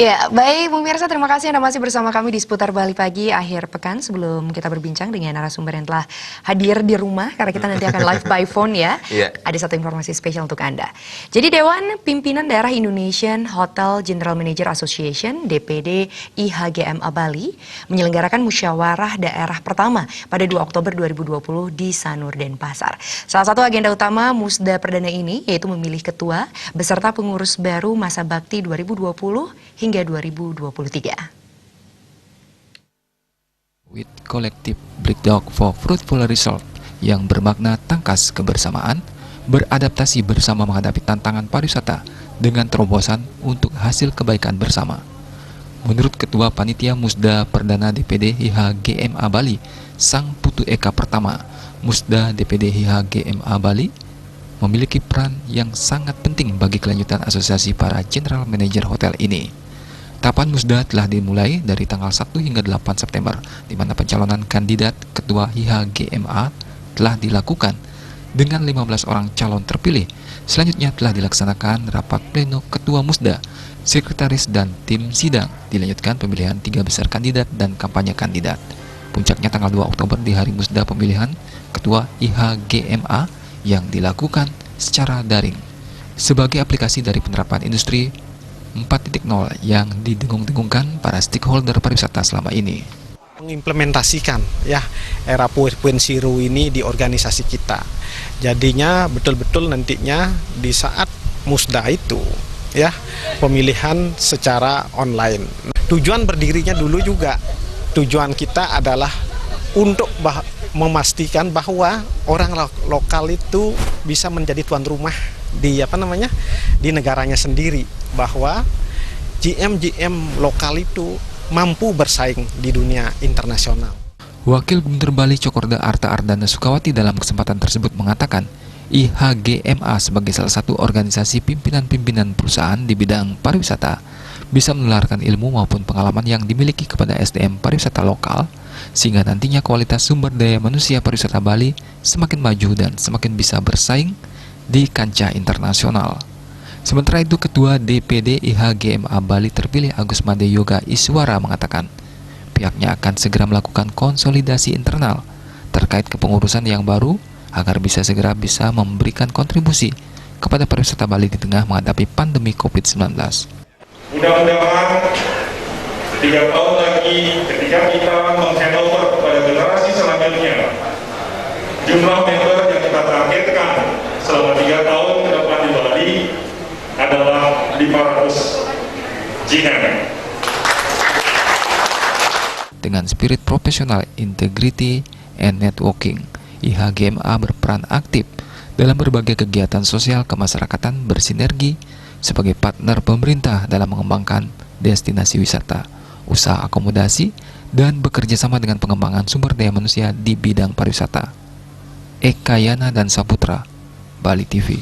Ya, baik pemirsa, terima kasih Anda masih bersama kami di Seputar Bali Pagi akhir pekan. Sebelum kita berbincang dengan narasumber yang telah hadir di rumah, karena kita nanti akan live by phone ya, ada satu informasi spesial untuk Anda. Jadi Dewan Pimpinan Daerah Indonesian Hotel General Manager Association (DPD IHGMA) Bali menyelenggarakan musyawarah daerah pertama pada 2 Oktober 2020 di Sanur, Denpasar. Salah satu agenda utama musda perdana ini yaitu memilih ketua beserta pengurus baru masa bakti 2020 hingga 2023. With collective breakdown for fruitful result yang bermakna tangkas kebersamaan, beradaptasi bersama menghadapi tantangan pariwisata dengan terobosan untuk hasil kebaikan bersama. Menurut Ketua Panitia Musda Perdana DPD IHGMA Bali, Sang Putu Eka Pertama, Musda DPD IHGMA Bali memiliki peran yang sangat penting bagi kelanjutan asosiasi para General Manager Hotel ini. Tahapan musda telah dimulai dari tanggal 1 hingga 8 September, di mana pencalonan kandidat Ketua IHGMA telah dilakukan dengan 15 orang calon terpilih. Selanjutnya telah dilaksanakan rapat pleno Ketua Musda, Sekretaris dan tim sidang. Dilanjutkan pemilihan 3 besar kandidat dan kampanye kandidat. Puncaknya tanggal 2 Oktober di hari musda pemilihan Ketua IHGMA yang dilakukan secara daring. Sebagai aplikasi dari penerapan industri 4.0 yang didengung-dengungkan para stakeholder pariwisata selama ini. Mengimplementasikan ya era 4.0 ini di organisasi kita. Jadinya betul-betul nantinya di saat musda itu ya pemilihan secara online. Tujuan berdirinya dulu juga tujuan kita adalah untuk memastikan bahwa orang lokal itu bisa menjadi tuan rumah di di negaranya sendiri, bahwa GM lokal itu mampu bersaing di dunia internasional. Wakil Gubernur Bali Cokorda Arta Ardana Sukawati dalam kesempatan tersebut mengatakan IHGMA sebagai salah satu organisasi pimpinan-pimpinan perusahaan di bidang pariwisata bisa menularkan ilmu maupun pengalaman yang dimiliki kepada SDM pariwisata lokal, sehingga nantinya kualitas sumber daya manusia pariwisata Bali semakin maju dan semakin bisa bersaing di kancah internasional. Sementara itu, Ketua DPD IHGMA Bali terpilih Agus Made Yoga Iswara mengatakan pihaknya akan segera melakukan konsolidasi internal terkait kepengurusan yang baru agar bisa memberikan kontribusi kepada pariwisata Bali di tengah menghadapi pandemi COVID-19. Mudah-mudahan 3 tahun lagi ketika kita menghandover kepada generasi selanjutnya, jumlah member yang kita targetkan selama 3 tahun ke depan di Bali adalah 500 GM. Dengan spirit profesional, integrity, and networking, IHGMA berperan aktif dalam berbagai kegiatan sosial kemasyarakatan bersinergi sebagai partner pemerintah dalam mengembangkan destinasi wisata, usaha akomodasi, dan bekerja sama dengan pengembangan sumber daya manusia di bidang pariwisata. Eka Yana dan Saputra, Bali TV.